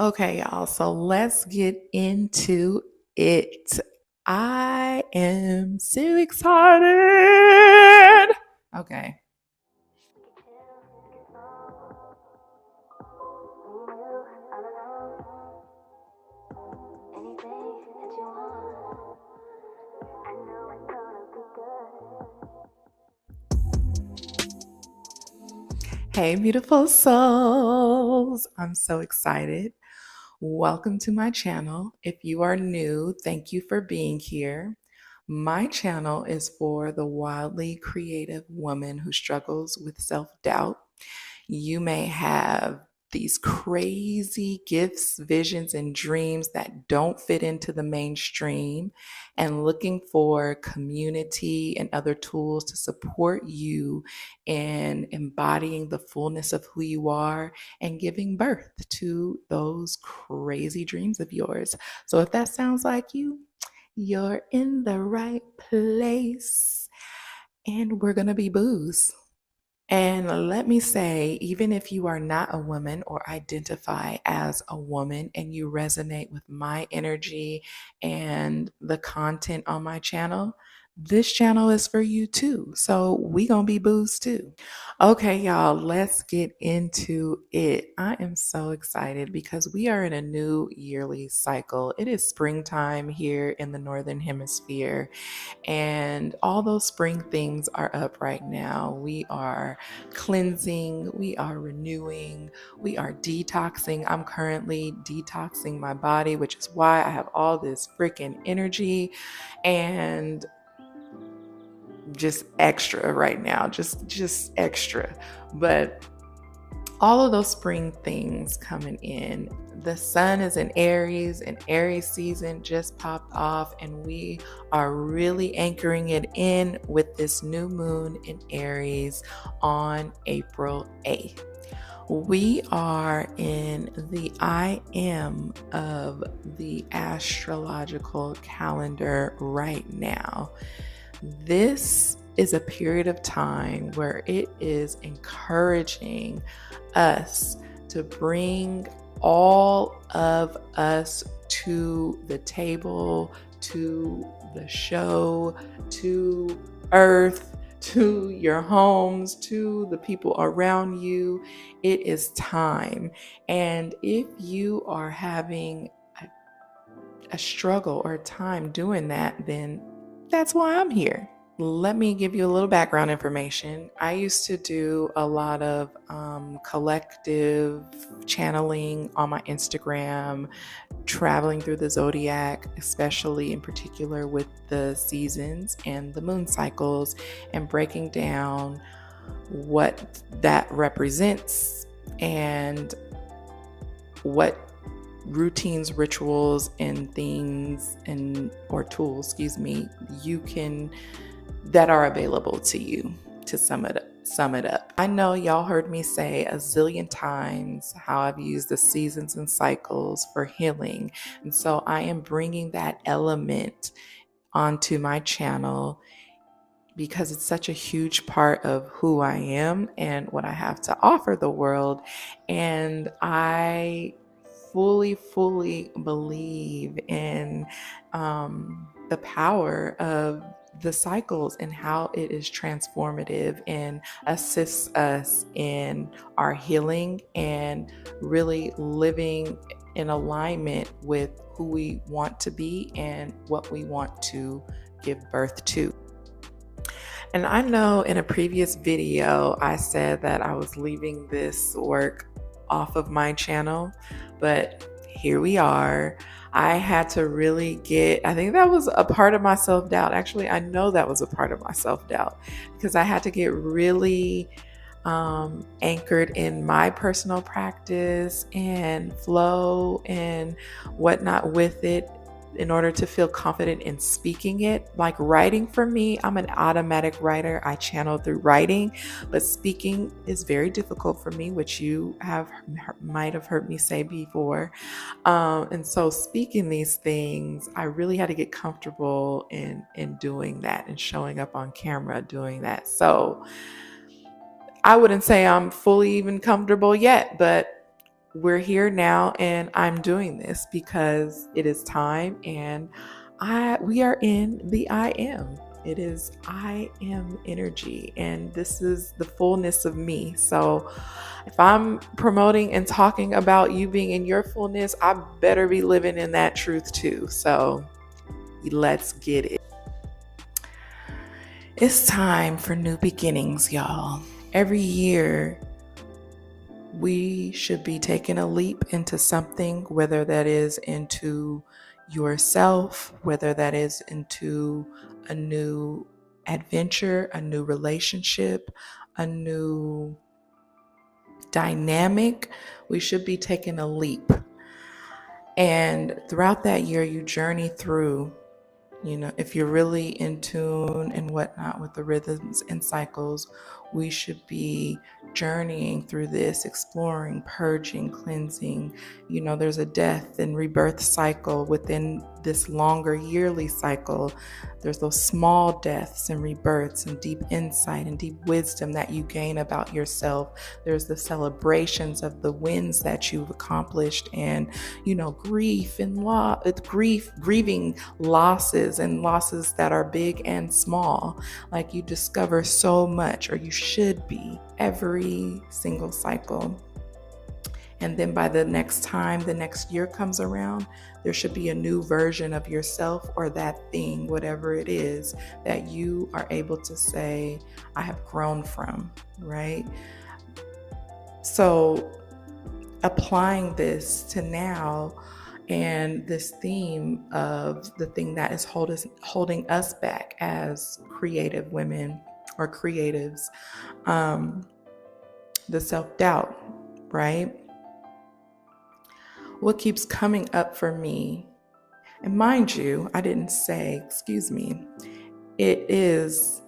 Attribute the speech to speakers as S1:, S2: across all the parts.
S1: Okay, y'all. So let's get into it. I am so excited. Okay. Hey, beautiful souls. I'm so excited. Welcome to my channel. If you are new, thank you for being here. My channel is for the wildly creative woman who struggles with self doubt. You may have these crazy gifts, visions, and dreams that don't fit into the mainstream, and looking for community and other tools to support you in embodying the fullness of who you are and giving birth to those crazy dreams of yours. So, if that sounds like you, you're in the right place. And we're going to be booze. And let me say, even if you are not a woman or identify as a woman and you resonate with my energy and the content on my channel, this channel is for you too. So we gonna be booze too. Okay, y'all, let's get into it. I am so excited because we are in a new yearly cycle. It is springtime here in the Northern Hemisphere, and all those spring things are up right now. We are cleansing, we are renewing, we are detoxing. I'm currently detoxing my body, which is why I have all this freaking energy and just extra right now, just extra. But all of those spring things coming in. The sun is in Aries, and Aries season just popped off, and we are really anchoring it in with this new moon in Aries on April 8th. We are in the I am of the astrological calendar right now. This is a period of time where it is encouraging us to bring all of us to the table, to the show, to earth, to your homes, to the people around you. It is time. And if you are having a struggle or a time doing that, then that's why I'm here. Let me give you a little background information. I used to do a lot of collective channeling on my Instagram, traveling through the zodiac, especially in particular with the seasons and the moon cycles, and breaking down what that represents and what routines, rituals, and things or tools, you can that are available to you to sum it up. I know y'all heard me say a zillion times how I've used the seasons and cycles for healing. And so I am bringing that element onto my channel because it's such a huge part of who I am and what I have to offer the world. And I fully believe in the power of the cycles and how it is transformative and assists us in our healing and really living in alignment with who we want to be and what we want to give birth to. And I know in a previous video, I said that I was leaving this work off of my channel, but here we are. I had to really I think that was a part of my self-doubt. Actually, I know that was a part of my self-doubt because I had to get really anchored in my personal practice and flow and whatnot with it in order to feel confident in speaking it. Like writing for me, I'm an automatic writer. I channel through writing, but speaking is very difficult for me, which you might have heard me say before. And so speaking these things, I really had to get comfortable in doing that and showing up on camera doing that. So I wouldn't say I'm fully even comfortable yet, but we're here now, and I'm doing this because it is time, and we are in the I am. It is I am energy, and this is the fullness of me. So if I'm promoting and talking about you being in your fullness, I better be living in that truth too. So let's get it. It's time for new beginnings, y'all. Every year, we should be taking a leap into something, whether that is into yourself, whether that is into a new adventure, a new relationship, a new dynamic. We should be taking a leap. And throughout that year, you journey through, if you're really in tune and whatnot with the rhythms and cycles, we should be journeying through this, exploring, purging, cleansing. There's a death and rebirth cycle within this longer yearly cycle. There's those small deaths and rebirths and deep insight and deep wisdom that you gain about yourself. There's the celebrations of the wins that you've accomplished, and grief and grieving losses and losses that are big and small. Like, you discover so much, or you should be, every single cycle. And then by the next time the next year comes around, there should be a new version of yourself or that thing, whatever it is, that you are able to say, I have grown from, right? So applying this to now, and this theme of the thing that is holding us back as creative women or creatives, the self-doubt, right? What keeps coming up for me, and mind you, I didn't say, it is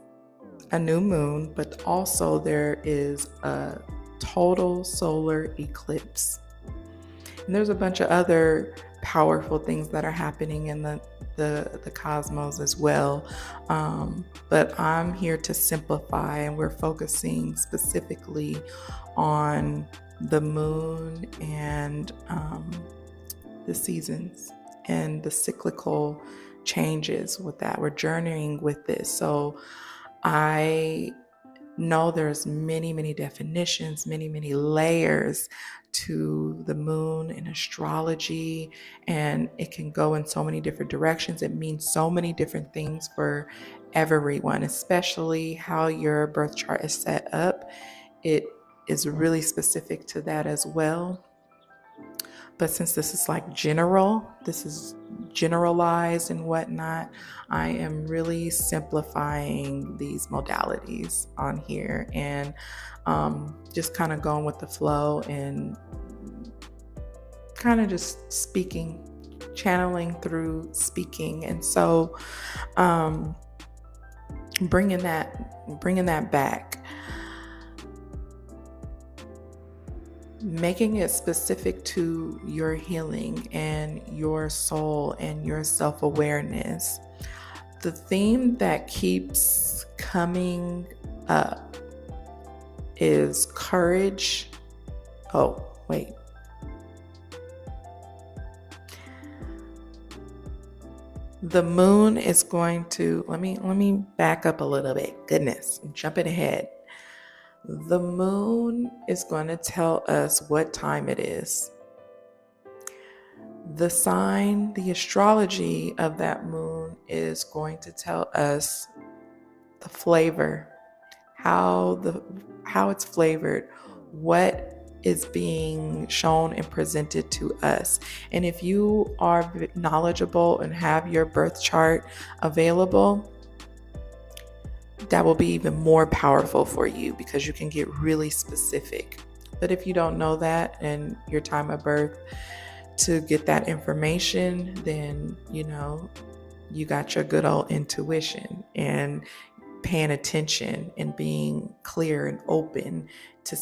S1: a new moon, but also there is a total solar eclipse. And there's a bunch of other powerful things that are happening in the cosmos as well. But I'm here to simplify, and we're focusing specifically on the moon and the seasons and the cyclical changes with that. We're journeying with this. So I know there's many definitions, many layers to the moon in astrology, and it can go in so many different directions. It means so many different things for everyone, especially how your birth chart is set up. It is really specific to that as well. But since this is this is generalized and whatnot, I am really simplifying these modalities on here, and just kind of going with the flow and kind of just speaking, channeling through speaking. And so bringing that back, making it specific to your healing and your soul and your self-awareness. The theme that keeps coming up is courage. Oh, wait. The moon is going to, let me back up a little bit. Goodness, I'm jumping ahead. The moon is going to tell us what time it is. The sign, the astrology of that moon is going to tell us the flavor, how it's flavored, what is being shown and presented to us. And if you are knowledgeable and have your birth chart available, that will be even more powerful for you, because you can get really specific. But if you don't know that and your time of birth to get that information, then you got your good old intuition and paying attention and being clear and open to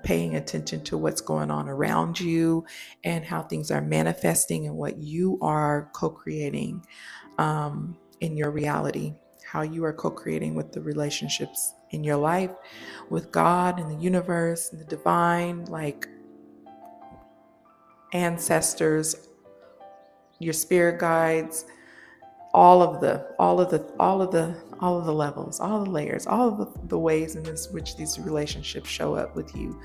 S1: paying attention to what's going on around you and how things are manifesting and what you are co-creating in your reality. How you are co-creating with the relationships in your life, with God and the universe and the divine. Like, ancestors, your spirit guides, all of the levels, all the layers, all of the ways in which these relationships show up with you,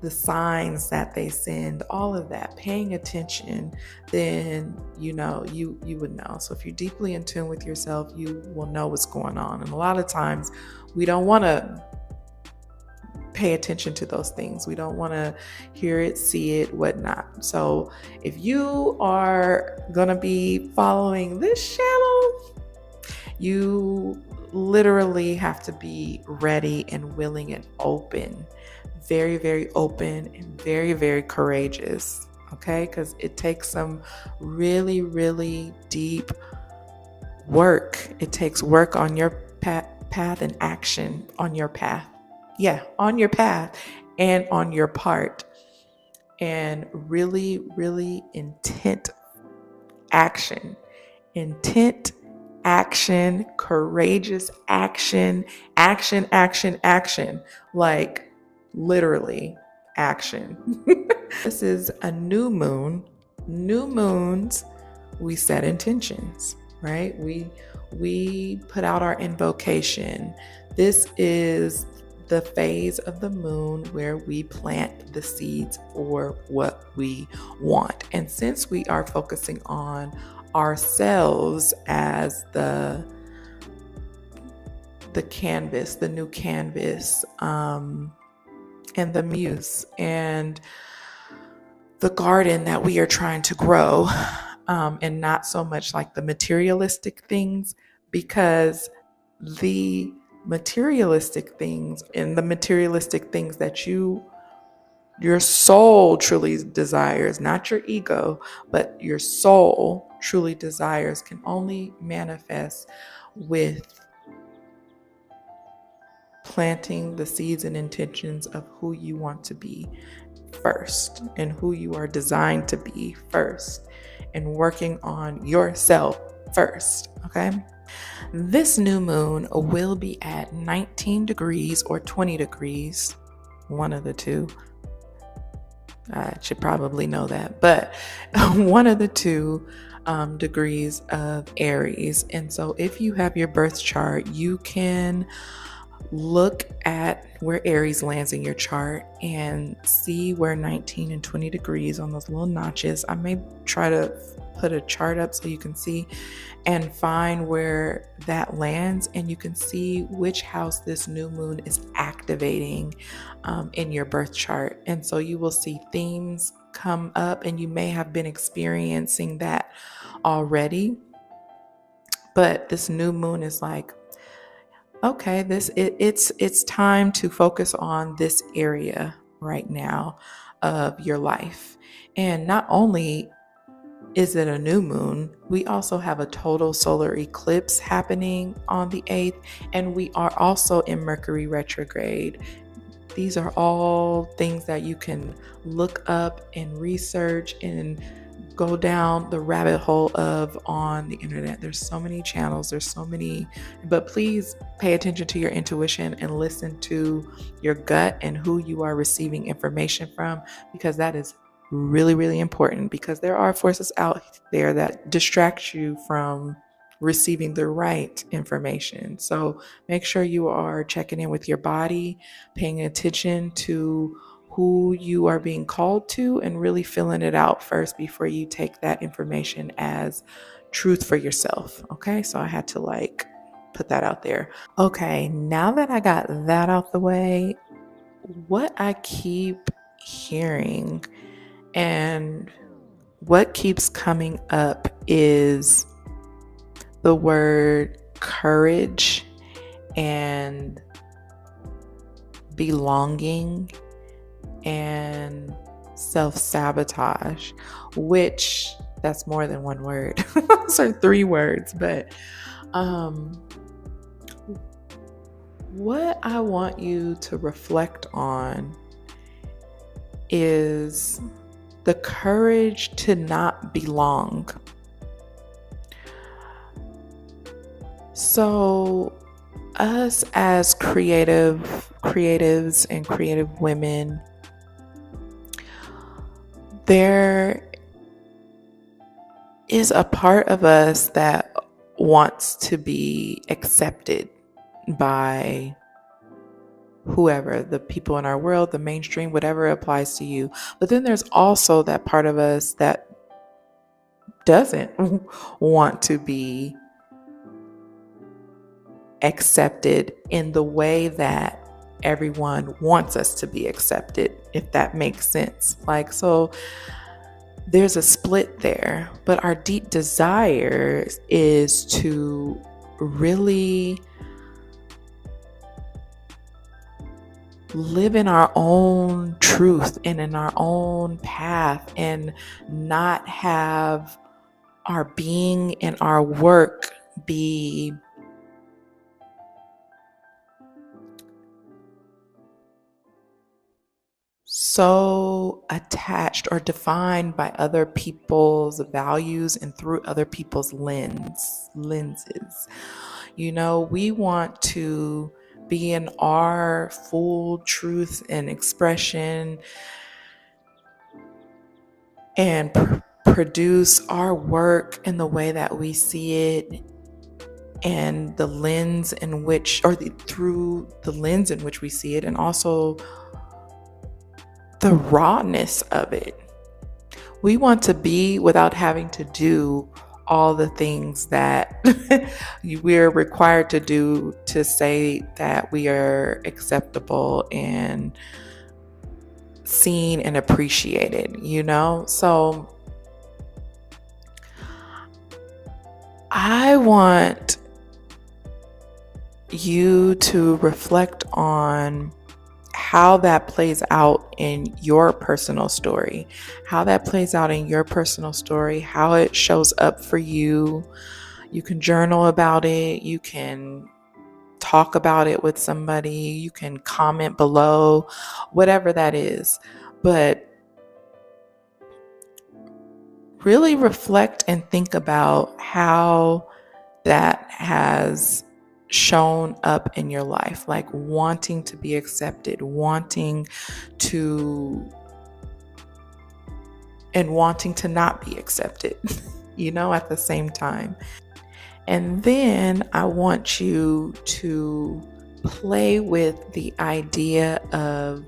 S1: the signs that they send, all of that, paying attention, then you would know. So if you're deeply in tune with yourself, you will know what's going on. And a lot of times we don't want to pay attention to those things. We don't want to hear it, see it, whatnot. So if you are going to be following this channel, you literally have to be ready and willing and open, very, very open and very, very courageous. Okay. Because it takes some really, really deep work. It takes work on your path and action on your path. Yeah, on your path and on your part. And really, really intent action, courageous action, like literally action. This is a new moon. New moons, we set intentions, right? We put out our invocation. This is the phase of the moon where we plant the seeds for what we want. And since we are focusing on ourselves as the canvas, the new canvas, and the muse and the garden that we are trying to grow, and not so much like the materialistic things, because the materialistic things and the materialistic things that your soul truly desires, not your ego, but your soul truly desires, can only manifest with planting the seeds and intentions of who you want to be first and who you are designed to be first, and working on yourself first. Okay. This new moon will be at 19 degrees or 20 degrees, one of the two. I should probably know that, but one of the two degrees of Aries. And so if you have your birth chart, you can look at where Aries lands in your chart and see where 19 and 20 degrees on those little notches. I may try to put a chart up so you can see and find where that lands, and you can see which house this new moon is activating in your birth chart. And so you will see themes come up, and you may have been experiencing that already, but this new moon is like, okay, it's time to focus on this area right now of your life. And not only is it a new moon, we also have a total solar eclipse happening on the 8th, and we are also in Mercury retrograde. These are all things that you can look up and research and go down the rabbit hole of on the internet. There's so many channels, but please pay attention to your intuition and listen to your gut and who you are receiving information from, because that is really, really important, because there are forces out there that distract you from receiving the right information. So make sure you are checking in with your body, paying attention to who you are being called to, and really filling it out first before you take that information as truth for yourself. Okay, so I had to put that out there. Okay, now that I got that out the way, what I keep hearing and what keeps coming up is the word courage and belonging and self-sabotage, which that's more than one word. Those are 3 words, but what I want you to reflect on is the courage to not belong. So us as creatives and creative women, there is a part of us that wants to be accepted by whoever, the people in our world, the mainstream, whatever applies to you. But then there's also that part of us that doesn't want to be accepted in the way that everyone wants us to be accepted, if that makes sense. Like, so there's a split there, but our deep desire is to really live in our own truth and in our own path and not have our being and our work be so attached or defined by other people's values and through other people's lenses. You know, we want to be in our full truth and expression and produce our work in the way that we see it and the lens in which, through the lens in which we see it, and also the rawness of it. We want to be without having to do all the things that we're required to do to say that we are acceptable and seen and appreciated, you know? So I want you to reflect on how that plays out in your personal story, how it shows up for you. You can journal about it. You can talk about it with somebody. You can comment below, whatever that is. But really reflect and think about how that has shown up in your life, like wanting to be accepted, wanting to not be accepted, you know, at the same time. And then I want you to play with the idea of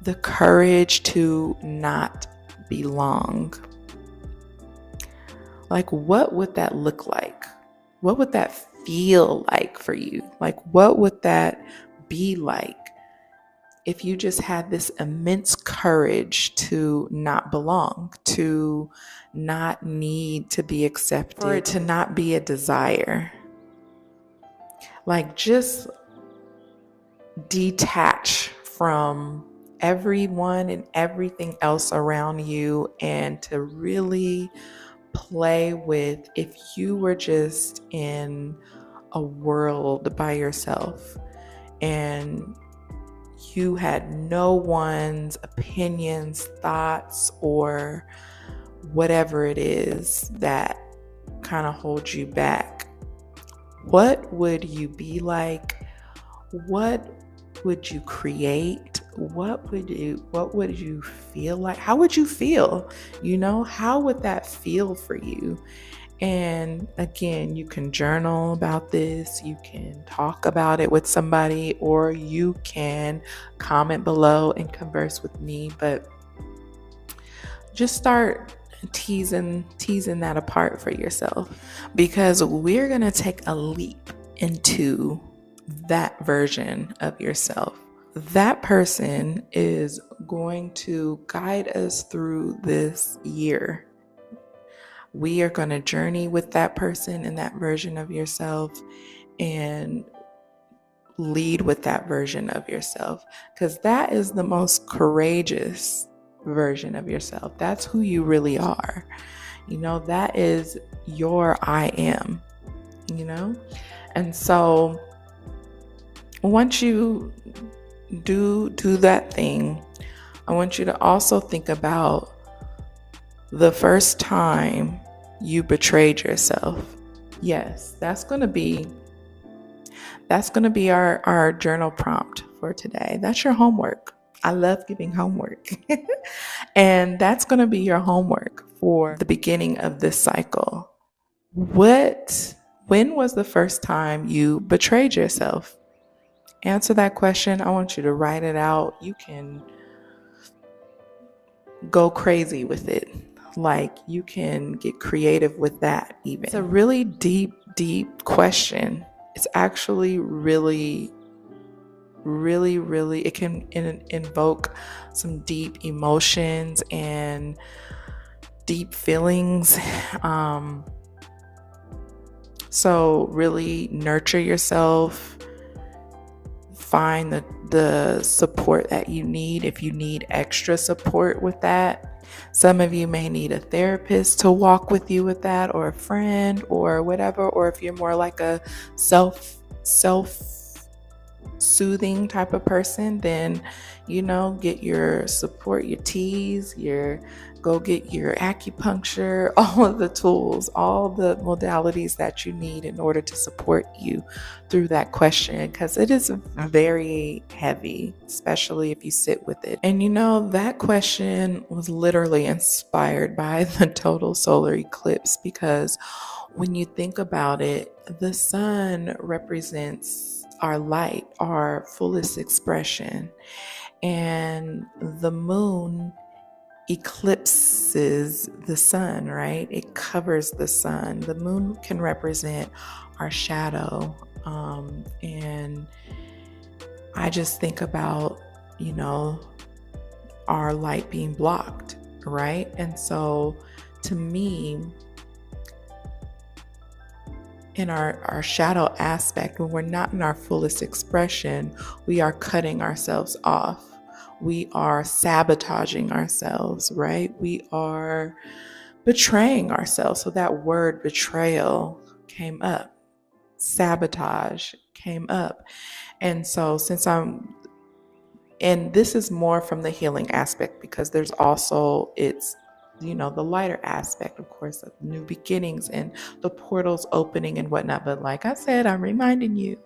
S1: the courage to not belong. Like, what would that look like? What would that feel like for you? Like, what would that be like if you just had this immense courage to not belong, to not need to be accepted, for it to not be a desire? Like, just detach from everyone and everything else around you and to really play with, if you were just in a world by yourself and you had no one's opinions, thoughts, or whatever it is that kind of holds you back, what would you be like? What would you create? What would you feel like? How would you feel? You know, how would that feel for you? And again, you can journal about this, you can talk about it with somebody, or you can comment below and converse with me, but just start teasing that apart for yourself, because we're going to take a leap into that version of yourself. That person is going to guide us through this year. We are going to journey with that person and that version of yourself and lead with that version of yourself, because that is the most courageous version of yourself. That's who you really are. You know, that is your I am, you know? And so once you do that thing, I want you to also think about the first time you betrayed yourself. Yes, that's going to be our journal prompt for today. That's your homework. I love giving homework. And that's going to be your homework for the beginning of this cycle. When was the first time you betrayed yourself? Answer that question. I want you to write it out. You can go crazy with it. Like, you can get creative with that even. It's a really deep, deep question. It's actually really, it can invoke some deep emotions and deep feelings. So really nurture yourself. Find the support that you need if you need extra support with that. Some of you may need a therapist to walk with you with that, or a friend, or whatever. Or if you're more like a self-soothing type of person, then get your support, your teas, go get your acupuncture, all of the tools, all the modalities that you need in order to support you through that question, because it is very heavy, especially if you sit with it. And that question was literally inspired by the total solar eclipse, because when you think about it, the sun represents our light, our fullest expression, and the moon eclipses the sun, right? It covers the sun. The moon can represent our shadow. And I just think about, our light being blocked, right? And so to me, in our shadow aspect, when we're not in our fullest expression, we are cutting ourselves off. We are sabotaging ourselves, right? We are betraying ourselves. So that word betrayal came up. Sabotage came up. And so and this is more from the healing aspect, because there's also, it's the lighter aspect, of course, of new beginnings and the portals opening and whatnot. But like I said, I'm reminding you,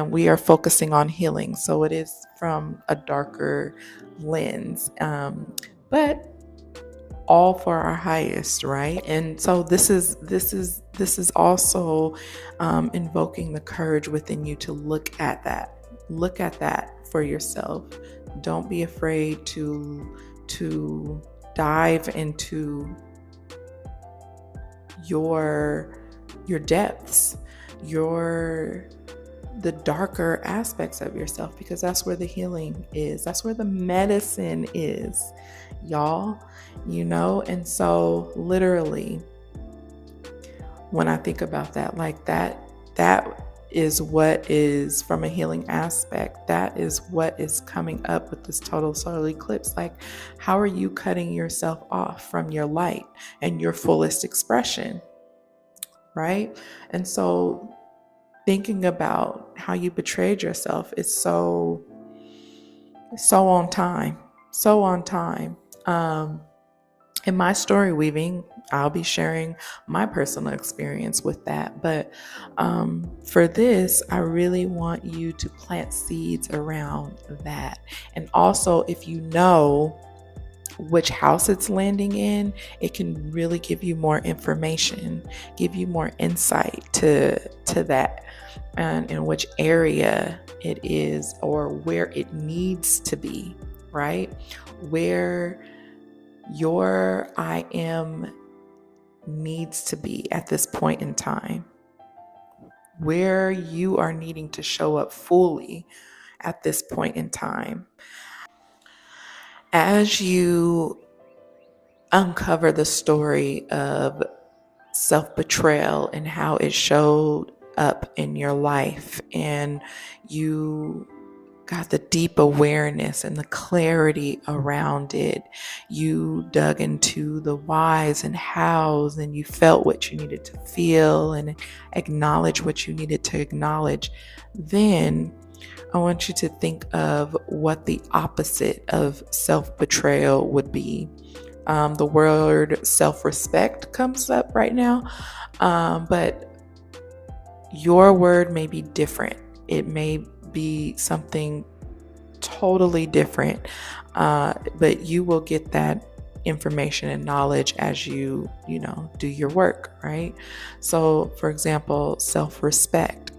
S1: we are focusing on healing. So it is from a darker lens, but all for our highest, right? And so this is also invoking the courage within you to look at that for yourself. Don't be afraid to dive into your depths, the darker aspects of yourself, because that's where the healing is. That's where the medicine is, y'all, and so literally when I think about that, like that is what is, from a healing aspect, that is what is coming up with this total solar eclipse. Like, how are you cutting yourself off from your light and your fullest expression, right? And so thinking about how you betrayed yourself is so on time, in my story weaving, I'll be sharing my personal experience with that. But for this, I really want you to plant seeds around that. And also, if you know which house it's landing in, it can really give you more information, give you more insight to that, and in which area it is, or where it needs to be, right? Where your I am needs to be at this point in time, where you are needing to show up fully at this point in time. As you uncover the story of self-betrayal and how it showed up in your life, and you got the deep awareness and the clarity around it, you dug into the whys and hows, and you felt what you needed to feel and acknowledge what you needed to acknowledge, then I want you to think of what the opposite of self-betrayal would be. The word self-respect comes up right now, but your word may be different. It may be something totally different. But you will get that information and knowledge as you do your work, right? So, for example, self-respect.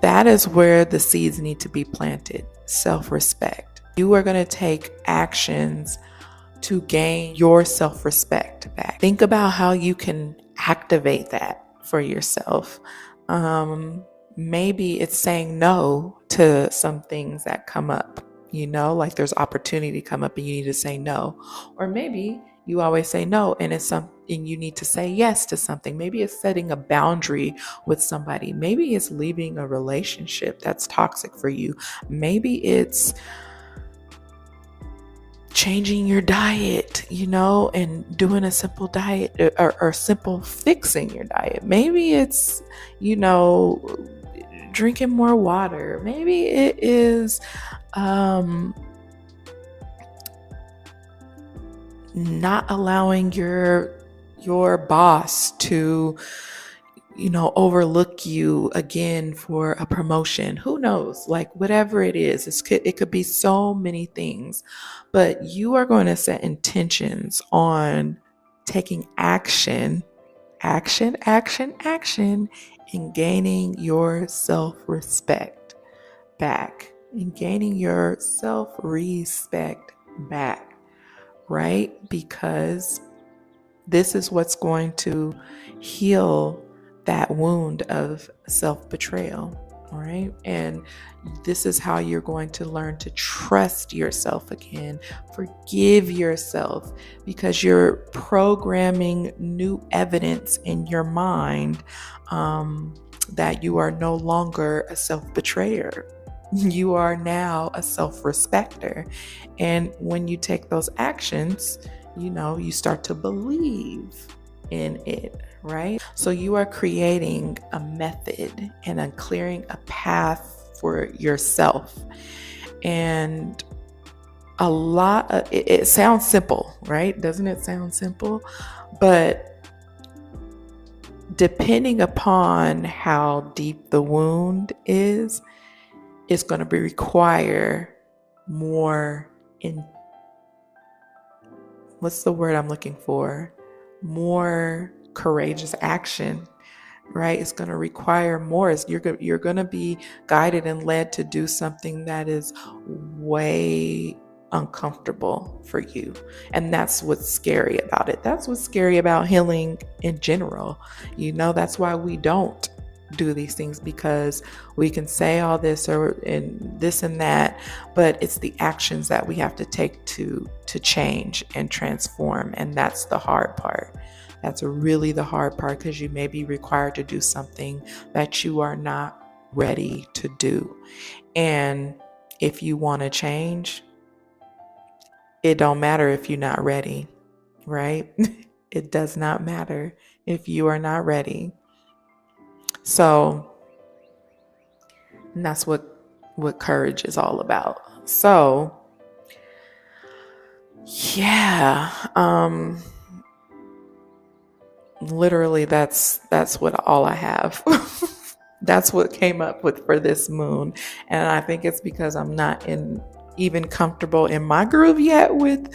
S1: That is where the seeds need to be planted. Self-respect. You are going to take actions to gain your self-respect back. Think about how you can activate that for yourself. Maybe it's saying no to some things that come up, like there's opportunity come up and you need to say no. Or maybe you always say no and it's something you need to say yes to something. Maybe it's setting a boundary with somebody. Maybe it's leaving a relationship that's toxic for you. Maybe it's changing your diet, and doing a simple diet or simple fixing your diet. Maybe it's, drinking more water. Maybe it is not allowing your boss to overlook you again for a promotion. Who knows? Like whatever it is, it could be so many things, but you are going to set intentions on taking action, and gaining your self-respect back, and gaining your self-respect back, right? Because this is what's going to heal that wound of self-betrayal, all right? And this is how you're going to learn to trust yourself again, forgive yourself, because you're programming new evidence in your mind that you are no longer a self-betrayer. You are now a self-respecter. And when you take those actions, you start to believe in it, right? So you are creating a method and clearing a path for yourself. And a lot of it sounds simple, right? Doesn't it sound simple? But depending upon how deep the wound is, it's going to require more what's the word I'm looking for? More courageous action, right? It's going to require more. You're going to be guided and led to do something that is way uncomfortable for you. And that's what's scary about it. That's what's scary about healing in general. That's why we don't do these things, because we can say all this and this and that, but it's the actions that we have to take to change and transform. And that's the hard part. That's really the hard part, because you may be required to do something that you are not ready to do. And if you want to change, it don't matter if you're not ready, right? It does not matter if you are not ready. So, and that's what courage is all about. So, yeah, literally that's what all I have. That's what came up with for this moon. And I think it's because I'm not even comfortable in my groove yet with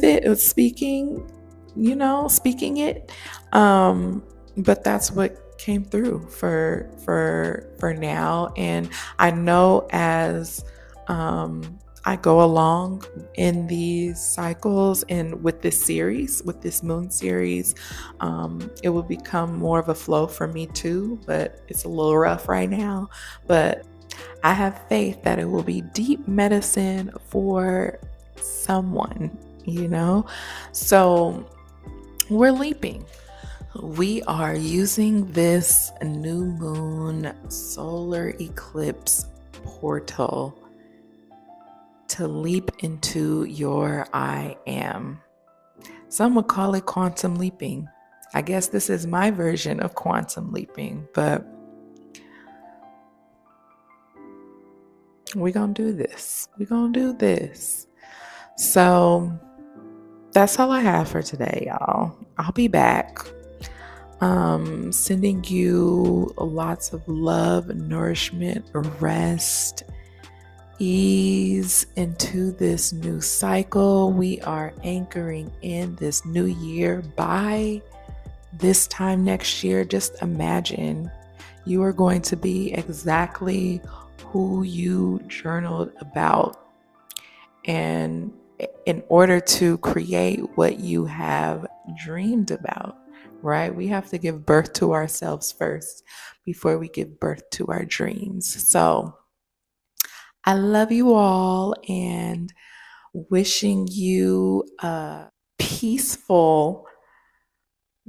S1: it, speaking it. But that's what came through for now. And I know as I go along in these cycles and with this moon series, it will become more of a flow for me too, but it's a little rough right now. But I have faith that it will be deep medicine for someone, So we're leaping. We are using this new moon solar eclipse portal to leap into your I am. Some would call it quantum leaping. I guess this is my version of quantum leaping, but we're going to do this. So that's all I have for today, y'all. I'll be back. Sending you lots of love, nourishment, rest, ease into this new cycle. We are anchoring in this new year. By this time next year, just imagine you are going to be exactly who you journaled about. And in order to create what you have dreamed about, right? We have to give birth to ourselves first before we give birth to our dreams. So I love you all and wishing you a peaceful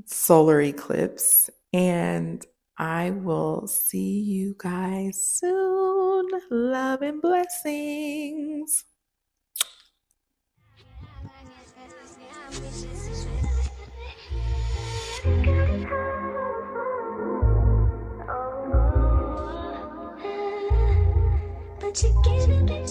S1: solar eclipse. And I will see you guys soon. Love and blessings. But you giving me